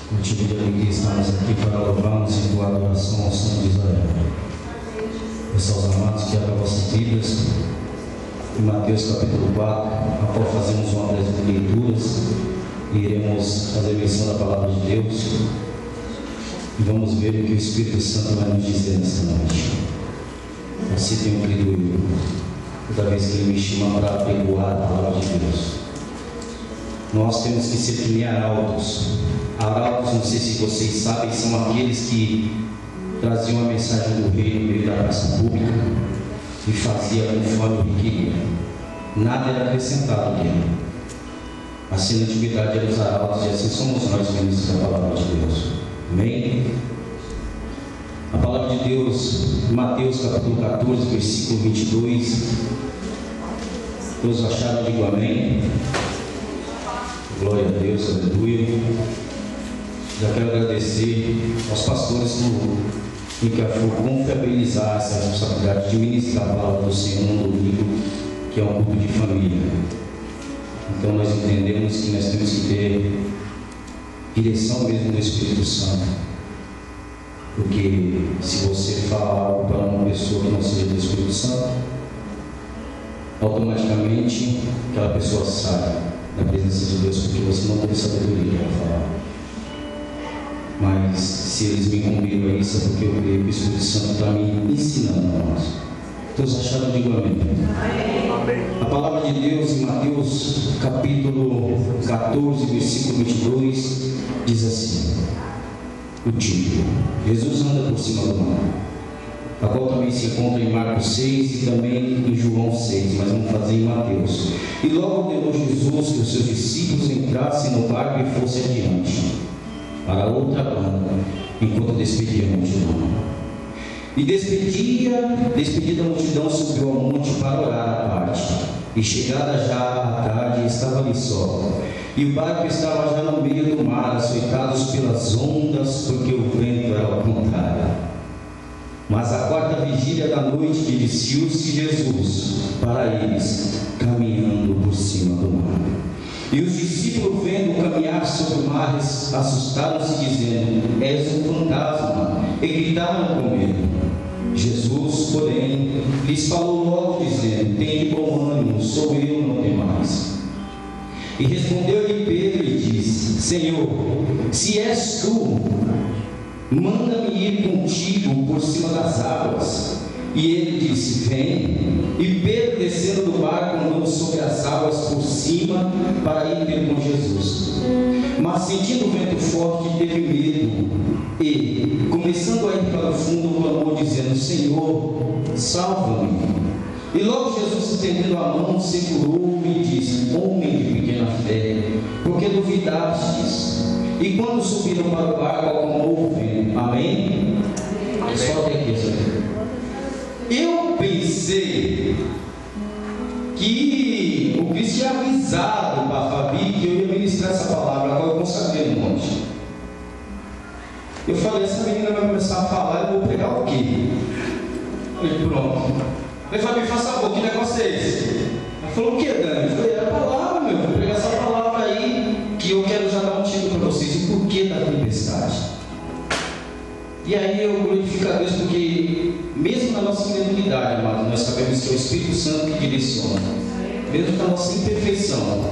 Motivo de alegria estamos aqui para louvarmos e doar adoração ao Santo de Israel. Peço aos amados que abram vossas Bíblias em Mateus capítulo 4, a qual fazemos uma das leituras e iremos fazer menção da palavra de Deus e vamos ver o que o Espírito Santo vai nos dizer nesta noite. Assim tenho crido eu, toda vez que Ele me chama para apregoar a palavra de Deus. Nós temos que ser primeiro arautos. Arautos, não sei se vocês sabem, são aqueles que traziam a mensagem do rei no meio da praça pública e fazia conforme ele queria. Nada era acrescentado nele. Assim na antiguidade eram os arautos e assim somos nós ministros da palavra de Deus. Amém? A palavra de Deus, Mateus capítulo 14, versículo 22. Todos acharam? Digo amém. Glória a Deus, aleluia. Já quero agradecer aos pastores por confiabilizar essa responsabilidade de ministrar a palavra do Senhor no domingo, que é um culto de família. Então nós entendemos que nós temos que ter direção mesmo do Espírito Santo, porque se você falar algo para uma pessoa que não seja do Espírito Santo, automaticamente aquela pessoa sai da presença de Deus, porque você não tem sabedoria para falar. Mas se eles me incumbiram a isso, é porque eu creio que o Espírito Santo está me ensinando a nós. Todos acharam? Digo amém. Amém. A palavra de Deus em Mateus capítulo 14, versículo 22 diz assim: o título: Jesus anda por cima do mar, a qual também se encontra em Marcos 6 e também em João 6, mas vamos fazer em Mateus. E logo ordenou Jesus que os seus discípulos entrassem no barco e fossem adiante para outra banda, enquanto despedia a multidão. E despedida a multidão, subiu ao monte para orar à parte. E chegada já à tarde, estava ali só. E o barco estava já no meio do mar, açoitados pelas ondas, porque o vento era ao contrário. Mas à quarta vigília da noite dirigiu-se Jesus para eles, caminhando por cima do mar. E os discípulos, vendo caminhar sobre o mar, assustaram-se, dizendo: és um fantasma, e gritaram com medo. Jesus, porém, lhes falou logo, dizendo: tende bom ânimo, sou eu, não temais. E respondeu-lhe Pedro e disse: Senhor, se és tu, manda-me ir contigo por cima das águas. E ele disse: vem. E Pedro, descendo do barco, andou sobre as águas por cima para ir ter com Jesus. Mas sentindo o vento forte, teve medo e, começando a ir para o fundo, clamou dizendo: Senhor, salva-me. E logo Jesus, estendendo a mão, segurou-o e disse: homem de pequena fé, por que duvidastes? E quando subiram para o barco, acalmou o vento. Amém? Só até aqui, eu pensei que o Cristo tinha avisado para a Fabi que eu ia ministrar essa palavra, agora eu consagrei um monte. Eu falei: essa menina vai começar a falar, eu vou pregar o quê? Eu falei: pronto. Eu falei: Fabi, faça favor, que negócio é esse? Ela falou: o que, Dani? Eu falei: é a palavra, meu, vou pregar essa palavra aí, que eu quero já dar um título para vocês: o porquê da tempestade. E aí eu glorifico a Deus, porque mesmo na nossa incredulidade, amados, nós sabemos que é o Espírito Santo que direciona. Mesmo na nossa imperfeição,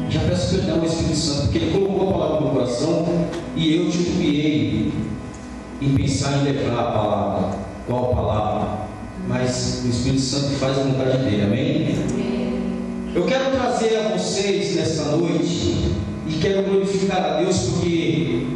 já peço perdão ao Espírito Santo, porque Ele colocou a palavra no meu coração e eu titubeei em pensar em levar a palavra. Qual palavra? Mas o Espírito Santo faz a vontade dele. Amém? Eu quero trazer a vocês nesta noite e quero glorificar a Deus, porque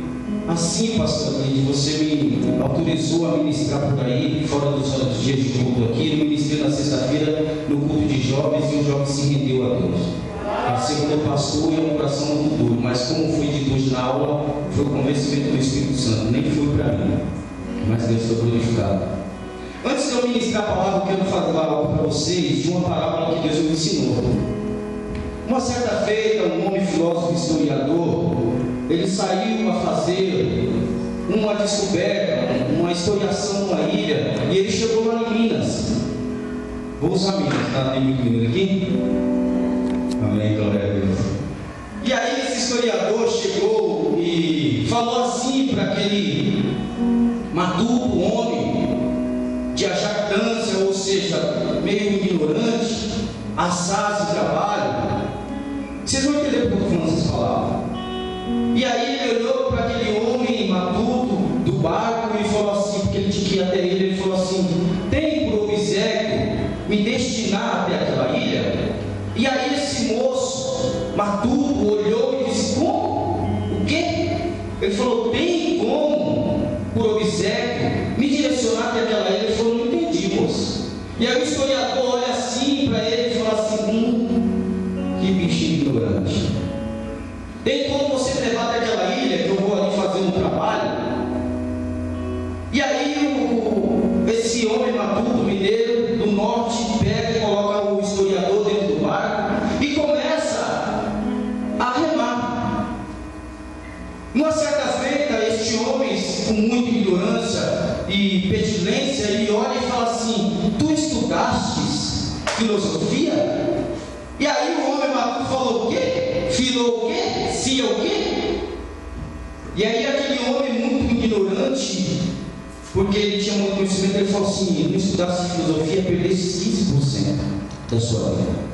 assim, pastor Lídia, você me autorizou a ministrar por aí, fora dos dias de culto aqui. Eu ministrei na sexta-feira no culto de jovens e o jovem se rendeu a Deus. A segunda pastor e a oração muito duro, mas como foi dito hoje na aula, foi o convencimento do Espírito Santo, nem foi para mim, mas Deus foi glorificado. Antes de eu ministrar a palavra, eu quero falar algo para vocês de uma parábola que Deus me ensinou. Uma certa feita, um homem filósofo historiador, ele saiu a fazer uma descoberta, uma historiação numa ilha, e ele chegou lá em Minas. Vou usar Minas, tá? Tem muito Minas aqui? Amém, glória a Deus. E aí esse historiador chegou e falou assim para aquele matuto homem de jactância, ou seja, meio ignorante, assaz de trabalho. Vocês vão entender por que eu estou falando essas palavras. E aí ele olhou para aquele homem matuto do barco e falou assim, porque ele tinha que ir até ele falou assim: tem por obséquio me destinar até aquela ilha? E aí esse moço matuto olhou e disse: como? O quê? Ele falou: tem como por obséquio me direcionar até aquela ilha? Ele falou: não entendi, moço. E aí o historiador olha assim para ele e fala assim: que bichinho ignorante. Tem como você me levar até aquela ilha que eu vou ali fazer um trabalho? E aí esse homem matuto, mineiro do norte, pega e coloca o historiador dentro do barco e começa a remar. Uma certa feita, este homem, com muita ignorância e petilência, ele olha e fala assim: tu estudastes filosofia? E aí o homem matuto falou: o quê? Filou o quê? Cia o quê? E aí aquele homem muito ignorante, porque ele tinha muito conhecimento, ele falou assim: não estudasse filosofia, perdesse 15% da sua vida.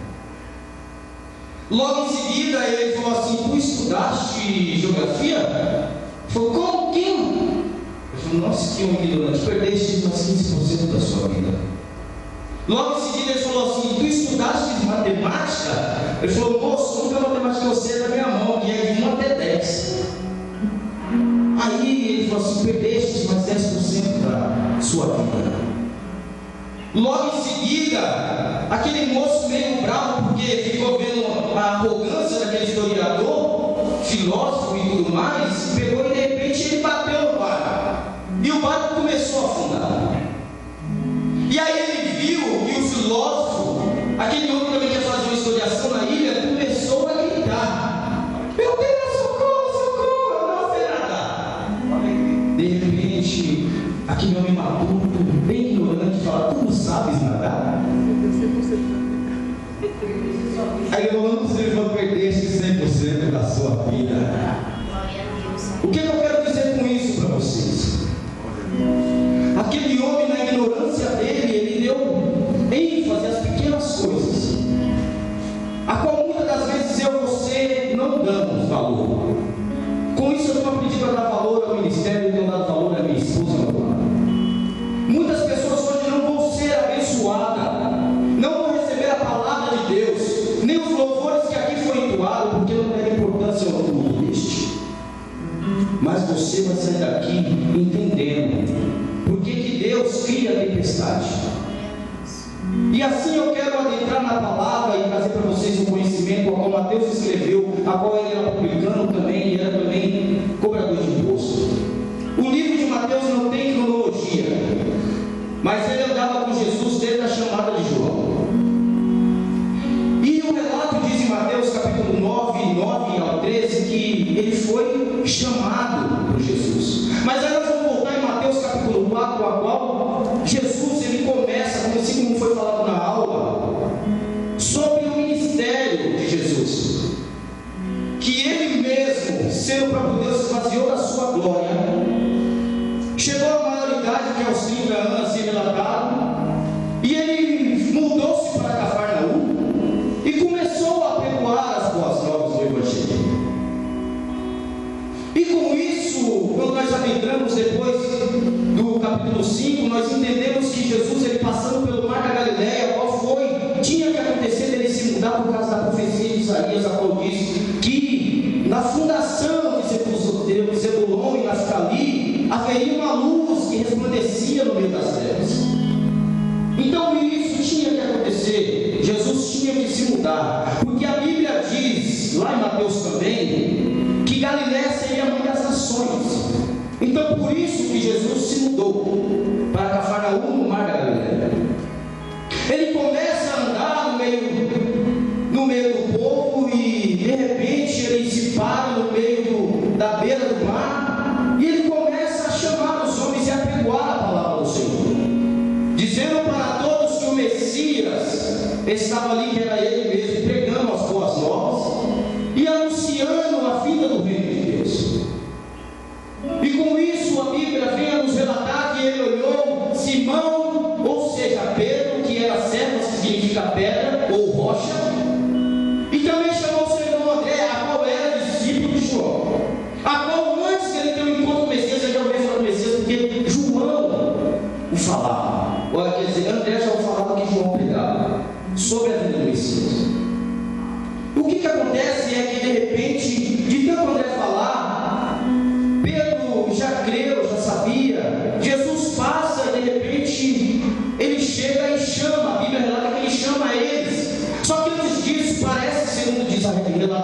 Logo em seguida ele falou assim: tu estudaste geografia? Ele falou: como que? Ele falou: nossa, que homem ignorante, perdeste 15% da sua vida. Logo em seguida ele falou assim: tu estudaste matemática? Ele falou: moço, nunca matemática eu sei da minha mão, e é de 1 até 10. Aí ele falou assim: perdeste mais 10% da sua vida. Logo em seguida, aquele moço meio bravo, porque ficou vendo a arrogância daquele historiador, filósofo e tudo mais, pegou e de repente ele bateu no barco, e o barco começou a afundar. E aí ele viu que o filósofo, aquele homem que também quer fazer uma historiação na ilha, começou a gritar: meu Deus, socorro, socorro, eu não sei nadar. De repente, aquele homem maduro, bem ignorante, fala: tu não sabes nadar? Aí ele falou: não sei, vou perder esse 100% da sua vida. O que eu quero dizer com isso para vocês? Aquele homem, na ignorância dele, ele deu ênfase às pequenas coisas, a qual muitas das vezes eu e você não damos valor. Com isso eu tenho aprendido a dar valor ao ministério, eu tenho dado valor à minha esposa, meu pai. Muitas pessoas hoje não vão ser abençoadas, não vão receber a palavra de Deus, nem os louvores que aqui foi entoado, porque não tem importância ao culto deste. Mas você vai sair daqui entendendo por que Deus cria a tempestade. E assim eu quero adentrar na palavra e trazer para vocês um conhecimento a qual Mateus escreveu, a qual ele era publicano também, e era também cobrador de imposto. O livro de Mateus não tem cronologia, mas ele andava com Jesus desde a chamada de João. E o relato diz em Mateus capítulo 9 ao 13, que ele foi chamado por Jesus. Mas aí nós vamos voltar em Mateus capítulo 4, a qual Jesus ele começa, assim como foi falado na aula, sobre o ministério de Jesus, que ele mesmo, sendo próprio Deus, esvaziou da sua glória, chegou à maioridade, que é aos 30 anos, assim relatado, e ele mudou-se para Cafarnaum e começou a pregoar as boas novas do Evangelho. E com isso, quando nós adentramos depois do capítulo 5, nós entendemos que Jesus, ele passando pelo mar da Galileia, qual tinha que acontecer dele se mudar por causa da profecia de Isaías, a qual diz que na fundação de Zebulon e Naftali haveria uma luz que resplandecia no meio das trevas. Então isso tinha que acontecer, Jesus tinha que se mudar, porque a Bíblia diz, lá em Mateus também, que Galileia seria a mãe das nações. Então por isso que Jesus se mudou para Cafarnaum, no mar da Galileia. Ele começa a andar no meio do povo, e de repente ele se para no meio da beira do mar, e ele começa a chamar os homens e a pregoar a palavra do Senhor, dizendo para todos que o Messias estava ali, que era ele mesmo, pregando as boas novas e anunciando a vinda do reino de Deus.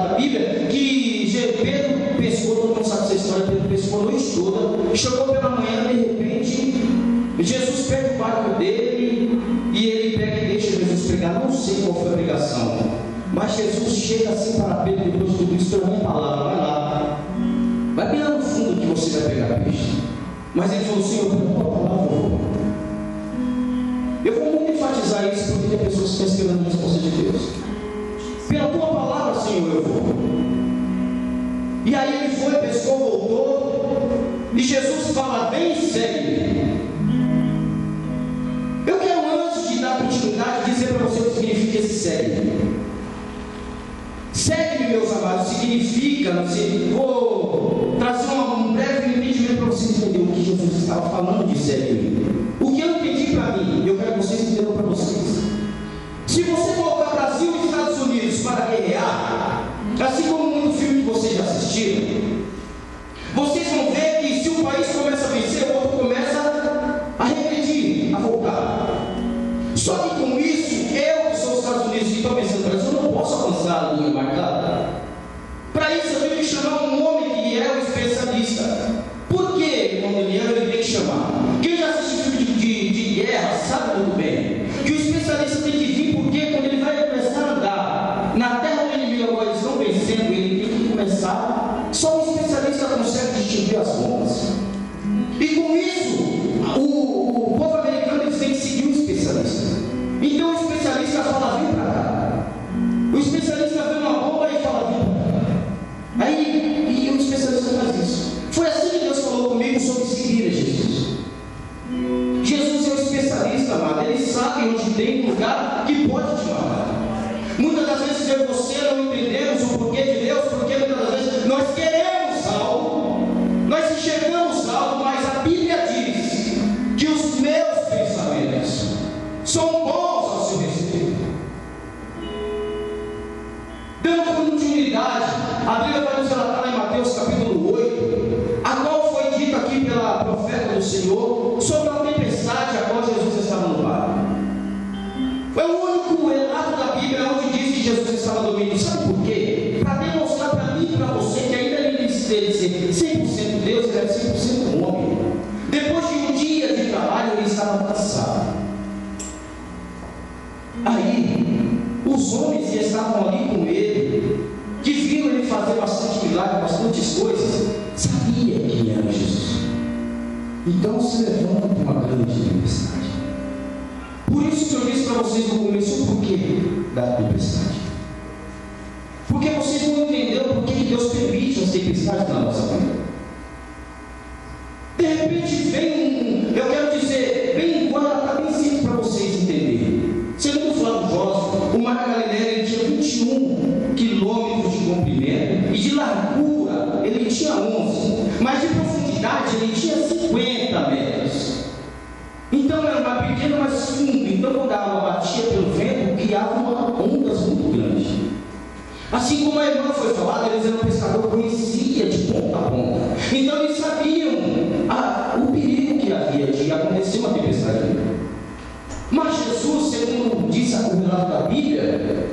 da Bíblia que Pedro pescou, todo mundo sabe essa história, Pedro pescou a noite toda, chegou pela manhã, de repente, Jesus pega o barco dele e ele pega e deixa Jesus pregar. Não sei qual foi a pregação, mas Jesus chega assim para Pedro, depois de tudo isso, pela minha palavra, vai lá, vai bem lá no fundo que você vai pegar peixe. Mas ele falou: Senhor, pela tua palavra eu vou muito enfatizar isso, porque tem pessoas que estão esperando a resposta de Deus. Pela tua palavra, Senhor, eu vou. E aí ele foi, pescou, voltou, e Jesus fala: vem e segue. Eu quero, antes de dar continuidade, dizer para você o que significa esse segue. Segue, meus amados, significa, vou trazer um breve entendimento para vocês entenderem o que Jesus estava falando de segue. O que eu entendi para mim, eu quero que vocês entendam para vocês. Se você colocar Brasil e Estados Unidos para guerrear, assim como muito filme que vocês já assistiram, vocês vão ver que se um país começa a vencer, o outro começa a regredir, a voltar. Só que com isso, eu que sou os Estados Unidos e estou pensando no Brasil, eu não posso avançar na linha marcada. Para isso eu tenho que chamar um homem que é um especialista. Por que o homem ele tem que chamar? Quem já assistiu filme de guerra sabe muito bem que o especialista tem que vir, porque quando ele vai começar a andar na terra do inimigo, agora eles estão vencendo, ele tem que começar. Só um especialista consegue distinguir as bombas. E com isso, o povo americano eles têm que seguir o especialista. Então o especialista fala: vem para cá. O especialista vê uma bomba e fala: vem para cá. Aí, e o especialista faz isso. Foi assim que Deus falou comigo sobre seguir a Jesus. Jesus é um especialista, amado. Ele sabe onde tem lugar que pode te matar. Muitas das vezes eu e você não entendemos o porquê de Deus, porque muitas das vezes nós queremos algo, nós enxergamos algo, mas a Bíblia diz que os meus pensamentos são bons ao seu respeito. Dando continuidade, a Bíblia vai nos relatar lá em Mateus capítulo 8, a qual foi dito aqui pela profeta do Senhor, sobre uma tempestade a qual Jesus estava no barco. Foi o único relato da Bíblia onde diz que Jesus estava dormindo. Sabe por quê? Para demonstrar para mim e para você que ainda ele deve ser 100% Deus, ele era 100% homem. Depois de um dia de trabalho, ele estava cansado. Aí, os homens que estavam ali com ele, que viram ele fazer bastante milagre, bastantes coisas, sabia quem era Jesus. Então se levanta uma grande tempestade. Por isso que eu disse para vocês no começo o porquê da tempestade. Porque vocês não entenderam por que Deus permite as tempestades na nossa vida. De repente vem eu quero dizer, bem igual, está bem simples para vocês entenderem. Segundo Flávio José, o Mar da Galileia ele tinha 21 quilômetros de comprimento e de largura ele tinha 11, mas de profundidade ele tinha 50 metros. Então era uma pequena, mas fundo. Então quando a água batia pelo vento, criava ondas muito grandes. Assim como a irmã foi falada, eles eram pescadores, conhecia de ponta a ponta. Então eles sabiam o perigo que havia de acontecer uma tempestade. Mas Jesus, segundo diz o relato da Bíblia,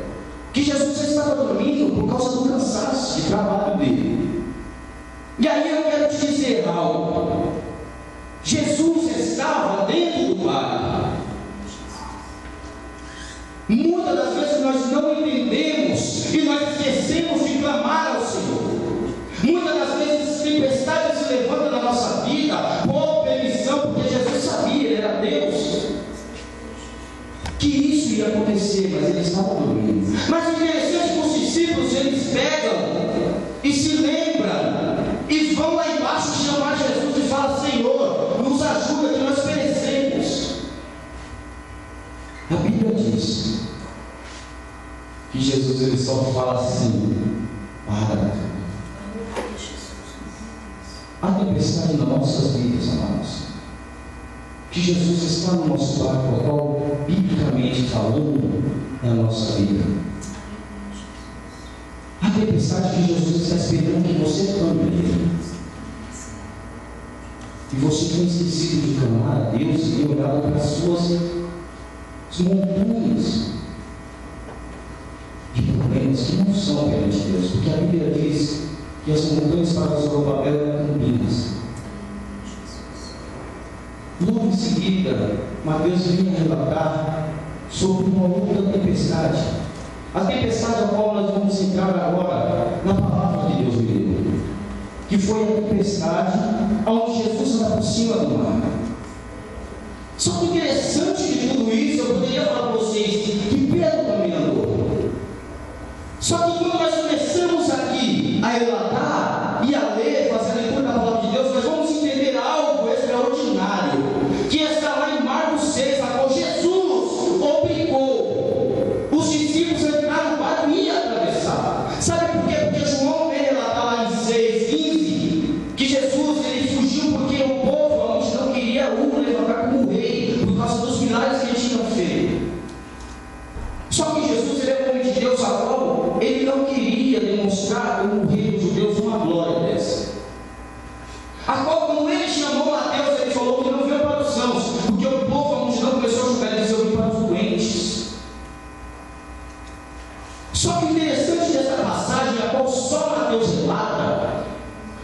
que Jesus já estava dormindo por causa do cansaço de trabalho dele. E aí eu quero te dizer algo. Jesus estava dentro do barco. Muitas das vezes nós não entendemos e nós esquecemos de clamar ao Senhor. Muitas das vezes tempestades se levantam na nossa vida por permissão, porque Jesus sabia, ele era Deus, que isso ia acontecer, mas ele estava dormindo. Mas o interessante é que os discípulos eles pegam e se lembram e vão lá embaixo chamar Jesus e falam: Senhor, nos ajuda que nós perecemos. A Bíblia diz que Jesus ele só fala assim: para. A tempestade nas nossas vidas, amados, que Jesus está no nosso barco, qual biblicamente falando é a nossa vida. A tempestade que Jesus está esperando que você clame a Ele. E você tem esquecido de clamar a Deus e olhado para as suas montanhas de problemas que não são condição perante Deus, porque a Bíblia diz que as montanhas para Zorobabel eram campinas. Logo em seguida, Mateus vinha relatar sobre uma outra tempestade. A tempestade a qual nós vamos entrar agora na palavra de Deus mesmo, que foi a tempestade onde Jesus anda por cima do mar. Só que interessante de tudo isso, eu poderia falar para vocês que Pedro também andou. Só que quando nós começamos aqui a relatar e a ler, fazer a leitura da palavra de Deus, nós vamos entender algo extraordinário, que está lá em Marcos 6, a qual Jesus obrigou os discípulos a entrar no barco e atravessar. Sabe por quê? Porque João vem relatar lá em 6,15 que Jesus ele fugiu porque o povo, a multidão, queria o levantar como rei por causa dos milagres que ele tinha feito. Só que Jesus, ele é o homem de Deus, a qual ele não queria demonstrar como rei dos judeus uma glória dessa. A qual, quando ele chamou Mateus, ele falou que não veio para os sãos, porque o povo, a multidão, começou a julgar e dizer: eu vim para os doentes. Só que o interessante dessa passagem, a qual só Mateus relata,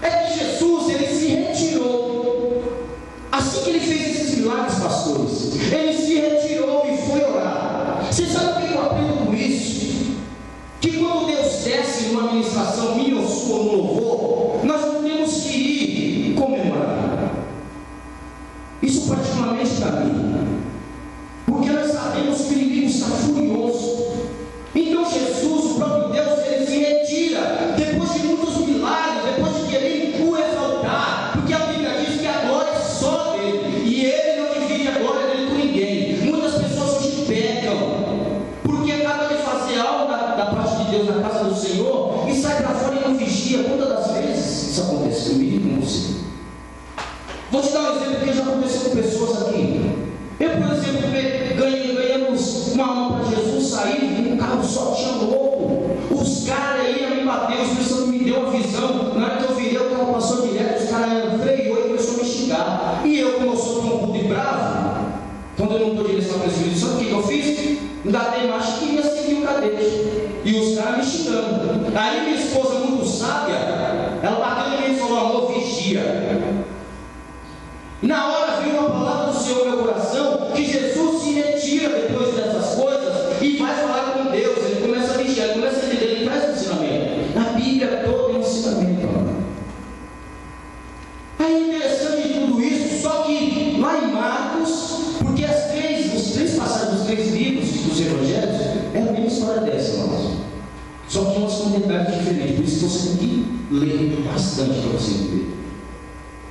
é que Jesus, ele se retirou. Assim que ele fez esses milagres, pastores, ele se retirou e foi orar. Você sabe o que eu aprendo com isso? Que quando Deus desce numa ministração minha ou sua, no louvor, nós não temos que ir comemorar. Isso particularmente para mim, porque nós sabemos que o inimigo está furioso. Então Jesus, o próprio Deus, ele se retira depois de muitos milagres, depois de querer o exaltar, porque a Bíblia diz que a glória é só dele, e ele não divide a glória dele com ninguém. Muitas pessoas hoje pecam, porque acaba de fazer algo da parte de Deus na casa do Senhor, e sai para fora e não vigia. Quantas das vezes isso acontece comigo e com você? Vou te dar um exemplo que já aconteceu com pessoas aqui. Eu, por exemplo, ganhamos uma alma para Jesus, sair, um carro só tinha louco. Os caras iam me bater, o Espírito Santo me deu uma visão. Na hora que eu virei, o carro passou direto, os caras freou e começou a me xingar. E eu, como eu sou trompudo e bravo, quando eu não estou direção para o Espírito Santo, o que eu fiz? Engatei marcha que ia seguir o cadete. E os caras me xingando. Aí minha esposa, muito sábia, ela bateu em mim e falou: amor, vigia. Na hora veio uma palavra do Senhor no meu coração, que Jesus se retira depois dessas coisas e vai falar com Deus. Ele começa a vigiar, ele começa a entender, ele traz o ensinamento. Na Bíblia toda é um ensinamento. Aí é interessante de tudo isso, só que lá em Marcos, porque os três passagens dos 3 livros dos Evangelhos é a mesma história dessa, irmãos. Só que umas com detalhes diferentes, por isso que você tem que ler bastante para você entender.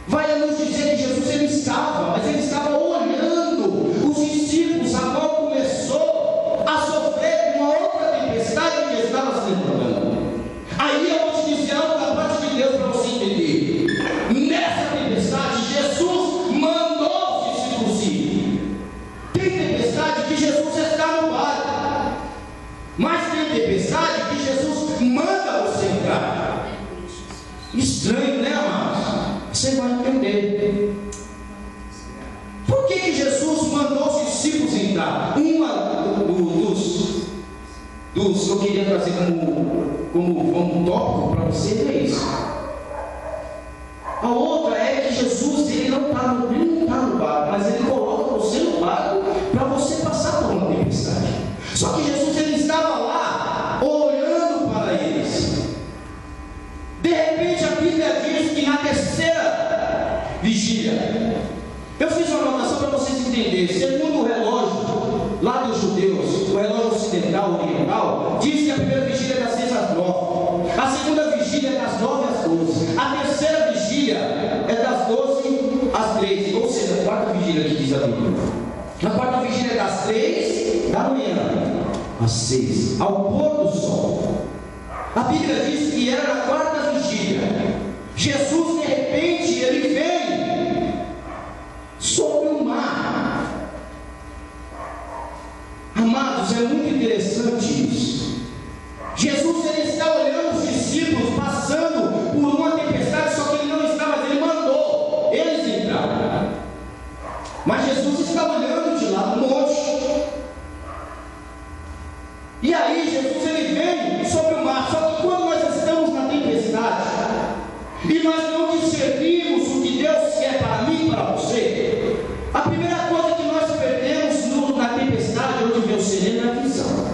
Vai nos dizer que Jesus ele estava, mas ele estava olhando os discípulos, a qual começou a sofrer uma outra tempestade que estava se levantando. Aí eu vou te dizer algo da parte de Deus para você entender. Nessa tempestade, Jesus mandou os discípulos ir. Tem tempestade que Jesus está no barco, mas tem tempestade que Jesus manda você entrar. Estranho, né, amados? Você vai entender. Por que Jesus mandou os discípulos entrar? Uma dos que eu queria trazer como tópico para vocês é isso. A outra é que Jesus ele não está no barco, mas ele coloca você no barco para você passar por uma tempestade. Só que Jesus ele estava lá olhando para eles. De repente a Bíblia diz que na terceira vigília, eu fiz uma anotação para vocês entenderem. Segundo o relógio lá dos judeus, o relógio ocidental, oriental, diz que a primeira vigília é das 6 às 9, a segunda vigília é das 9 às 12, a terceira vigília é das 12 às 13, ou seja, a quarta vigília que diz a Bíblia. A quarta vigília é das 3 da manhã às 6, ao pôr do sol. A Bíblia diz que era na quarta vigília. Jesus, de repente, ele vem sobre o mar. Amados, é muito interessante isso. Jesus, ele está olhando os discípulos passando por uma tempestade, só que ele não está, mas ele mandou eles entrar. Mas Jesus está olhando de lá no monte. E aí, Jesus, ele vem sobre o mar, só que e nós não discernimos o que Deus quer para mim e para você, a primeira coisa que nós perdemos na tempestade, onde vê o sereno, é a visão.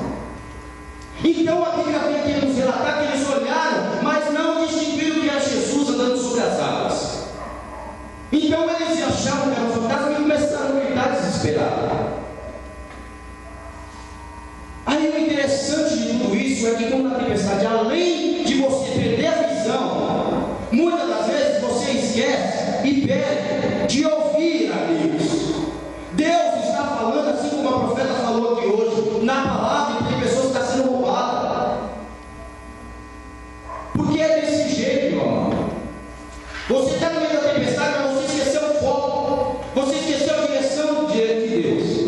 Então a Bíblia vem aqui nos relatar que eles olharam, mas não distinguiram que era Jesus andando sobre as águas. Então eles achavam que era um fantasma e começaram a gritar desesperados. Aí o interessante de tudo isso é que, como na tempestade, além de você perder a visão, muitas das vezes você esquece e perde de ouvir a Deus. Deus está falando, assim como a profeta falou aqui hoje, na palavra, e tem pessoas que estão sendo roubadas. Porque é desse jeito, meu amado. Você está no meio da tempestade, mas você esqueceu o foco, você esqueceu a direção de Deus.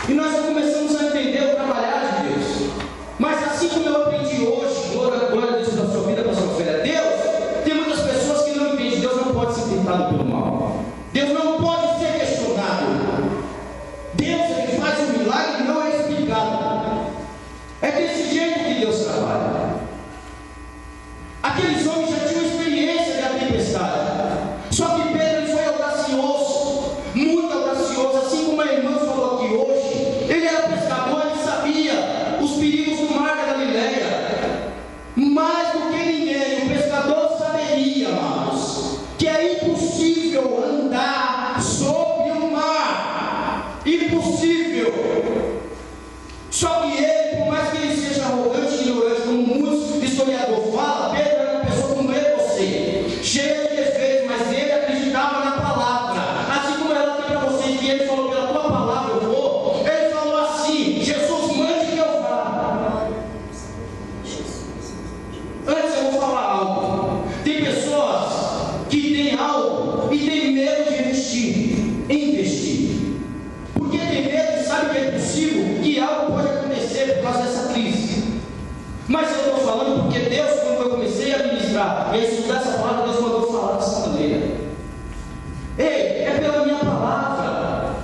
E nós já começamos a entender o trabalhar de Deus. Mas assim como eu aprendi hoje, glória a Deus da sua vida, pastor Félia, Deus, tem muitas pessoas que não entendem. Deus não pode ser tentado pelo mal. Deus não pode ser questionado. Deus, ele faz um milagre e não é explicado. É desse jeito que Deus trabalha. Aqueles homens já tinham experiência da tempestade. Só que Pedro, ele foi audacioso, muito audacioso, assim como a irmã falou aqui hoje. Ele era pescador, ele sabia os perigos do mar da Galileia. Mais do que ninguém, o pescador saberia, amados, que é impossível andar sobre o mar. Impossível. Só que ele, por mais que ele seja arrogante e ignorante, como muitos historiadores falam, Pedro era uma pessoa como eu e você, cheia de defeitos, mas ele acreditava na palavra. Assim como ela tem para vocês, que ele falou: pela tua palavra eu vou. Ele falou assim: Jesus, mande que eu vá. Antes eu vou falar algo. Tem pessoas que têm algo e têm medo de investir. Porque tem medo e sabe que é possível, que algo pode acontecer por causa dessa crise. Mas eu estou falando porque Deus, quando eu comecei a ministrar e a estudar essa palavra, Deus mandou falar dessa maneira. Ei, é pela minha palavra.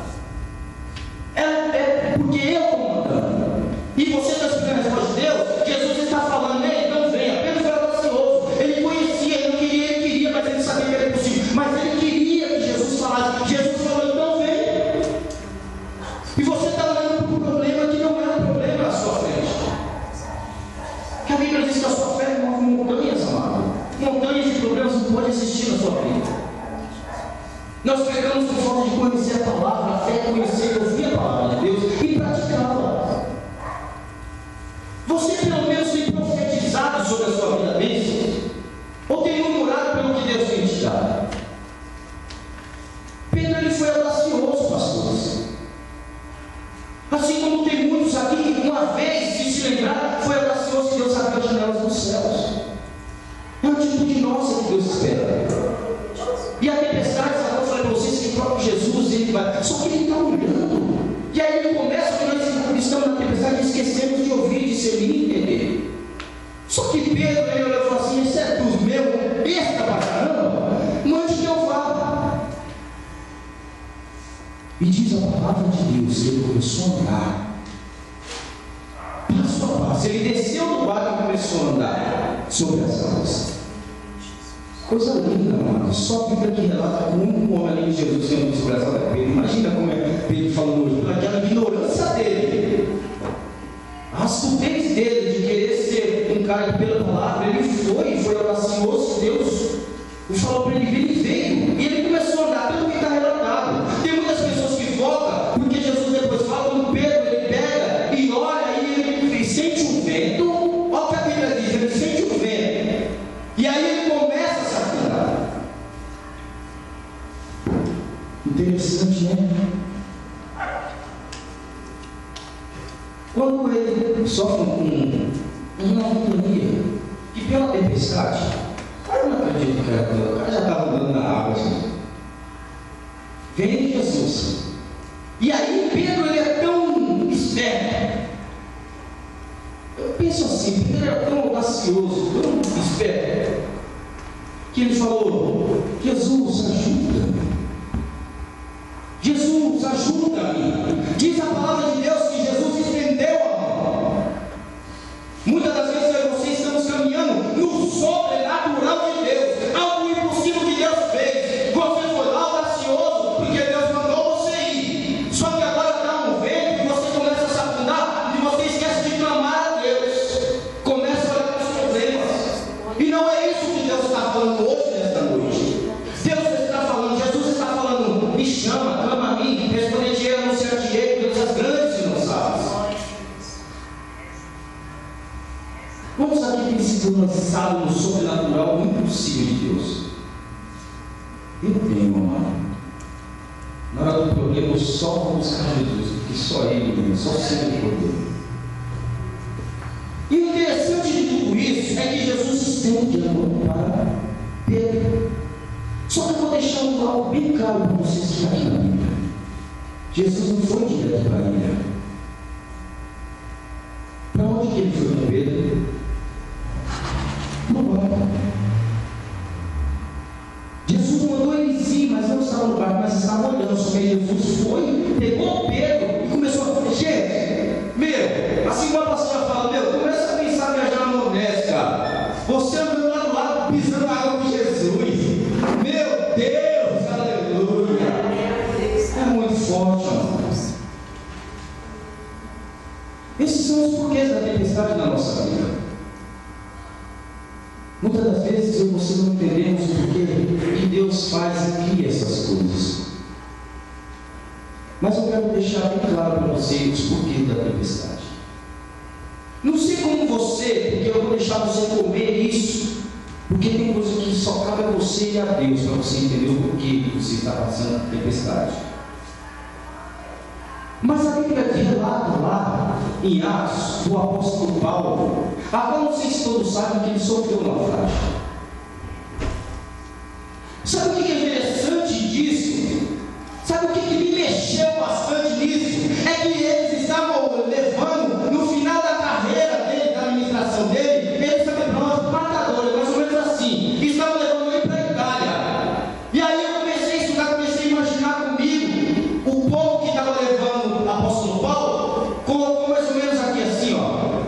É porque eu estou mandando. E você está explicando a resposta de Deus? Jesus está falando: ei, então venha. Pedro foi audacioso. Ele conhecia, ele não queria, ele queria, mas ele sabia que era possível. Mas ele queria que Jesus falasse. Jesus falou: então venha. E você está olhando para um problema que não é um problema na sua frente. Que a Bíblia diz que a sua fé move montanhas, amado. Montanhas de problemas não podem existir na sua vida. Nós pegamos por falta de conhecer a palavra. A fé é conhecer e ouvir a palavra de Deus e praticá-la. Você pelo menos tem profetizado sobre a sua vida mesmo? Ou tem murmurado pelo que Deus tem te dado? Pedro, ele foi audacioso, pastores. Assim como tem muitos aqui que uma vez, se lembrar, foi audacioso que Deus abriu as janelas dos céus. É uma atitude nossa que Deus espera. E a tempestade, eu falei para vocês que o próprio Jesus, ele vai, só que ele está olhando. E aí ele começa, quando nós estamos na tempestade, esquecemos de ouvir, de ser e entender. Só que Pedro, ele olhou e falou assim: esse é dos meus, besta pra caramba, mande que eu vá. E diz a palavra de Deus, ele começou a andar, passo a passo. Ele desceu do barco e começou a andar sobre as águas. Coisa linda, amado. Só a Bíblia que relata como um homem ali de Jesus sendo sobre as águas é Pedro. Imagina como é Pedro falando hoje, pelaquela ignorância dele, a astutez dele de querer ser um cara que pela palavra, ele foi audacioso. Deus falou para ele vir, ele veio. E ele começou a andar, pelo que está relatado. Tem muitas pessoas que voltam, porque Jesus depois fala, quando Pedro ele pega e olha e ele sente um vento. Olha o que a Bíblia diz, ele sente um vento. E aí ele começa a se afundar. Interessante, né? Quando ele sofre uma companhia que pela tempestade, eu não acredito que o cara já estava andando na água assim. Vem Jesus. E aí Pedro, ele é tão esperto. Eu penso assim, Pedro era tão audacioso, tão esperto, que ele falou: Jesus, ajuda-me. Jesus, ajuda-me. Diz a palavra de Deus que Jesus estendeu a mão. Muitas das vezes eu e você estamos caminhando no sobrenatural de tem sido lançado no sobrenatural, no impossível de Deus? Eu tenho, amado. Na hora do problema, eu só vou buscar Jesus, porque só Ele, só o Senhor poder. E o interessante de tudo isso é que Jesus estende a mão para Pedro. Só que eu vou deixar algo bem claro para vocês que está aqui na Bíblia. Jesus não foi direto para a ilha. Para onde que ele foi com Pedro? No barco. Jesus mandou eles ir, mas não estava no barco, mas estava olhando. Só que Jesus foi, pegou Pedro e começou a falar: gente, meu, assim como a pastora fala, meu, começa a pensar em viajar no Nordeste, cara. Você andando lá do lado, pisando na água de Jesus. Meu Deus, aleluia. É muito forte, amados. Esses são os porquês da tempestade na nossa vida. Muitas das vezes eu e você não entendemos o porquê que Deus faz e cria essas coisas. Mas eu quero deixar bem claro para você os porquês da tempestade. Não sei como você, porque eu vou deixar você comer isso, porque tem coisa que só cabe a você e a Deus para você entender o porquê que você está passando tempestade. Mas a Bíblia relata lá em Atos do apóstolo Paulo. Agora não sei se todos sabem que ele sofreu naufrágio. Sabe o que é interessante disso? Sabe o que me mexeu bastante nisso? É que eles estavam levando, no final da carreira dele, da administração dele, eles estavam para matadores, mais ou menos assim. Estavam levando ele para a Itália. E aí eu comecei a estudar, comecei a imaginar comigo o povo que estava levando o apóstolo Paulo, colocou mais ou menos aqui assim, ó.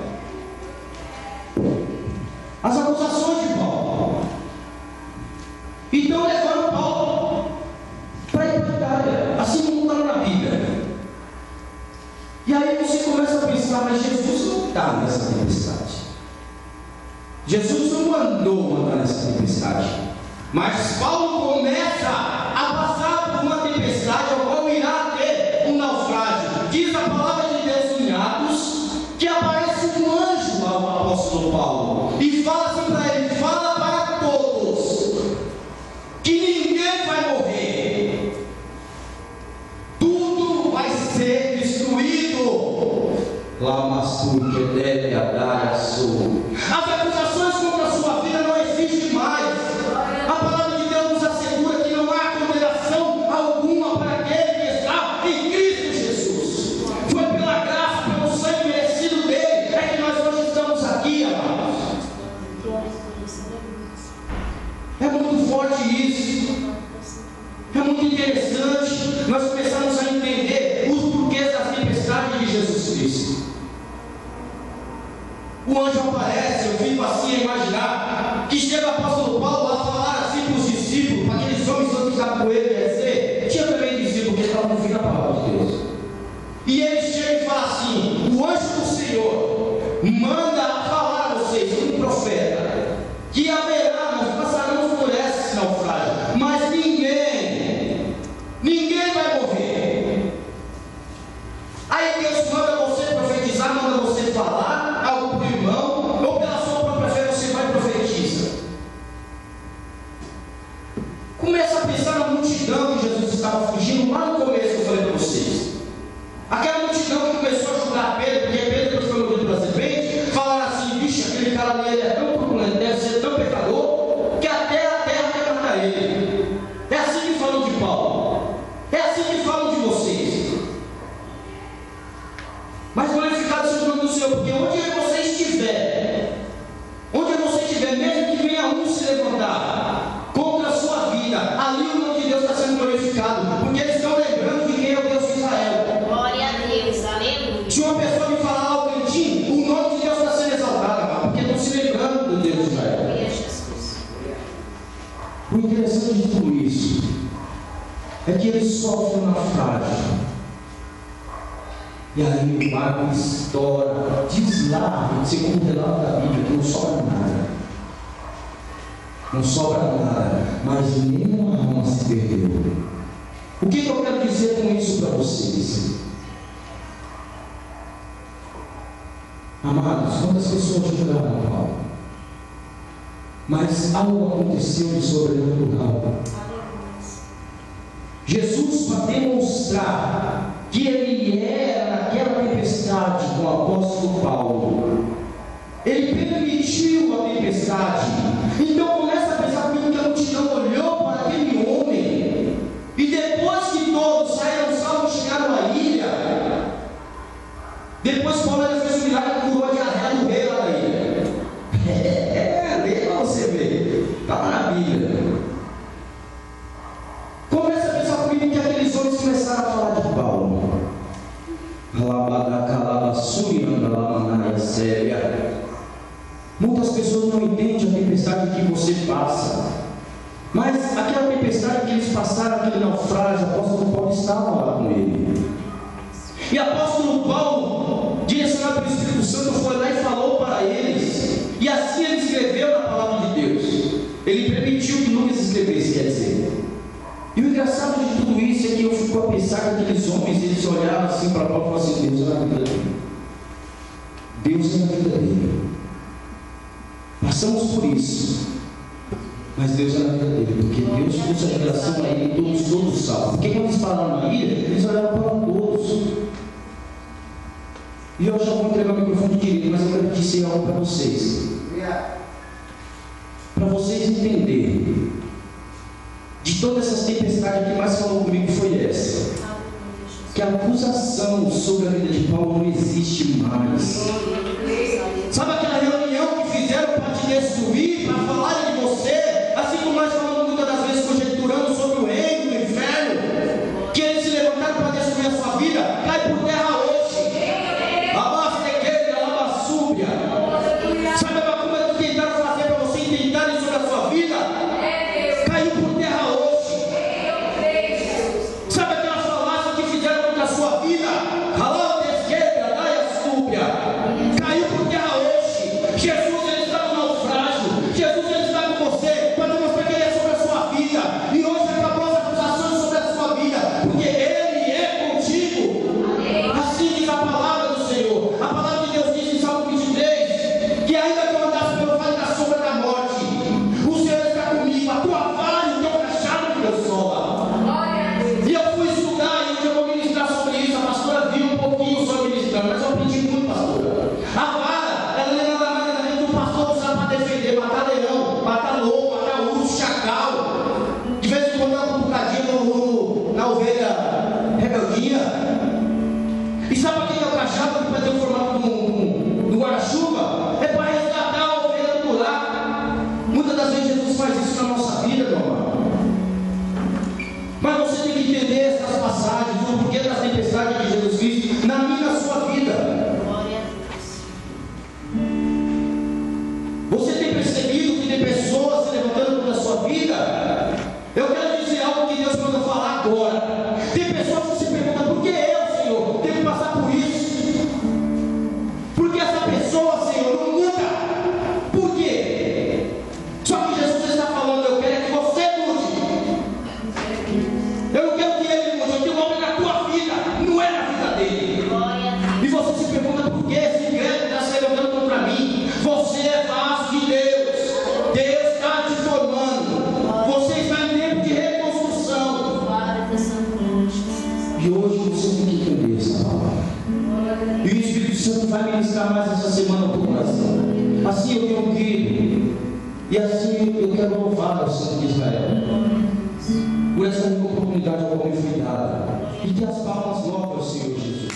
As acusações de Paulo. Então levaram Paulo para ir para a Itália, assim como está na Bíblia. E aí você começa a pensar: mas Jesus não está nessa tempestade. Jesus não mandou nessa tempestade. Mas Paulo começa a passar por uma tempestade ao qual irá ter um naufrágio. Diz a palavra de Deus em Atos que aparece um anjo ao apóstolo Paulo e fala assim para ele: fala para todos que ninguém vai morrer, tudo vai ser destruído. Lamastur que deve dar a sua. As acusações contra a sua vida não existem mais. A palavra de Deus nos assegura que não há condenação alguma para aquele que está em Cristo Jesus. Foi pela graça, pelo sangue merecido dele, é que nós hoje estamos aqui, amados. É muito forte isso. É muito interessante. Nós começamos a entender os porquês das tempestades de Jesus Cristo. O anjo aparece, eu fico assim a imaginar que chega o apóstolo Paulo a falar assim para os discípulos, para aqueles homens todos que estavam com ele, quer dizer, tinha também discípulos que estavam no fim da palavra de Deus. E ele chega e fala assim: o anjo do Senhor manda falar a vocês, um profeta, que haverá, nós passaremos por esse naufrágio, mas ninguém vai morrer. Aí Deus manda você profetizar, manda você falar algo para o irmão, ou pela sua própria fé você vai e profetiza. Começa a pensar na multidão que Jesus estava fugindo lá no começo, eu falei para vocês. Aquela multidão que começou a julgar Pedro, porque Pedro depois foi mordido pela serpente, falaram assim: bicho, aquele cara ali é tão turbulento, deve ser tão pecador, que até a terra quer matar ele. É assim que falam de Paulo, é assim que falam de vocês. Mas glorificado seja o nome do Senhor, porque onde você estiver, mesmo que venha um se levantar contra a sua vida, ali o nome de Deus está sendo glorificado, porque eles estão lembrando de quem é o Deus de Israel. Glória a Deus, aleluia. Se uma pessoa me falar algo cantinho, o nome de Deus está sendo exaltado, porque estão se lembrando do Deus de Israel. O interessante de tudo isso é que ele sofre um naufrágio. E aí o barco estoura, diz lá, segundo o relato da Bíblia, que não sobra nada. Não sobra nada, mas nenhuma alma se perdeu. O que eu quero dizer com isso para vocês? Amados, quantas pessoas julgaram Paulo? Mas algo aconteceu de sobrenatural. Jesus, para demonstrar que ele era naquela tempestade com o apóstolo Paulo, ele permitiu a tempestade. Então começa a pensar comigo que a multidão olhou para aquele homem, e depois que todos saíram salvos e chegaram à ilha, depois Paulo fez um milagre e curou a diarreia do rei lá da ilha. Lê para você ver, está lá na Bíblia. Começa a pensar comigo que aqueles homens começaram a falar de Paulo. Muitas pessoas não entendem a tempestade que você passa, mas aquela tempestade que eles passaram, aquele naufrágio, o apóstolo Paulo estava lá com ele. E o apóstolo Paulo, direcionado pelo Espírito Santo, foi lá e falou para eles, e assim ele escreveu na palavra de Deus. Ele permitiu que Lucas escrevesse, quer dizer. E o engraçado de tudo isso é que eu fico a pensar que aqueles homens, eles olharam assim para Paulo e falaram assim: Deus é na vida dele. Deus é na vida dele. Passamos por isso, mas Deus é na vida dele, porque Deus trouxe a revelação a ele, todos salvos. Porque quando eles pararam na ilha, eles olharam para todos. E eu já vou entregar o microfone direito, mas eu quero dizer algo para vocês. Para vocês entenderem. De todas essas tempestades, a que mais falou comigo foi essa: que a acusação sobre a vida de Paulo não existe mais. Sabe aquela reunião que fizeram para te destruir, para falarem de você, assim como nós falamos muitas das vezes, conjecturando sobre o reino do inferno, que eles se levantaram para destruir a sua vida, cai por terra hoje. Abastequeira, alabaçúbia. Sabe a macumba que tentaram fazer para você intentarem sobre a sua vida? Caiu por terra hoje. Sabe aquela falácia que fizeram contra a sua vida? Alabastequeira, alabaçúbia. Caiu por terra hoje. Jesus, ele está no naufrágio. Jesus, ele está com você para demonstrar que ele é sobre a sua vida. E hoje acabou as acusações sobre a sua vida, porque ele é contigo. Assim diz a palavra do Senhor. A palavra de Deus diz em Salmo 23 que ainda que eu andasse pelo vale da sombra da morte, o Senhor está comigo. A tua vara e o teu cajado me consola. E eu fui estudar e eu vou ministrar sobre isso. A pastora viu um pouquinho sobre ministrando, mas eu aprendi muito, pastora. A vara, ela não é nada mais nada menos que o pastor usar para defender, matar leão, matar lobo, matar urso, chacal. De vez em quando dá um bocadinho na ovelha rebeldinha. E sabe aquele é o cajado que vai ter o formato do guarda-chuva? É para resgatar a ovelha do lar. Muitas das vezes Jesus faz isso na nossa vida, meu amado. Mas você tem que entender essas passagens, o porquê das tempestades que Jesus fez na minha e na sua vida. Você tem percebido que tem pessoas se levantando contra a sua vida? Eu quero dizer algo que Deus manda falar agora. Tem pessoas que se perguntam: por que eu, Senhor, tenho que passar por isso? Porque essa pessoa, Senhor, não muda. Por quê? Só que Jesus está falando: eu quero que você mude. Eu não quero que ele mude, eu tenho uma obra na tua vida, não é na vida dele. E você se pergunta: por que esse grande está se levantando contra mim? Você é vaso de Deus. Deus está te formando. Você está em tempo de reconstrução. E hoje você tem que entender essa palavra. E o Espírito Santo vai ministrar mais essa semana no coração. Assim eu tenho crido. E assim eu quero louvar ao Santo de Israel por essa oportunidade que me foi dada. E que as palmas louvem ao Senhor Jesus.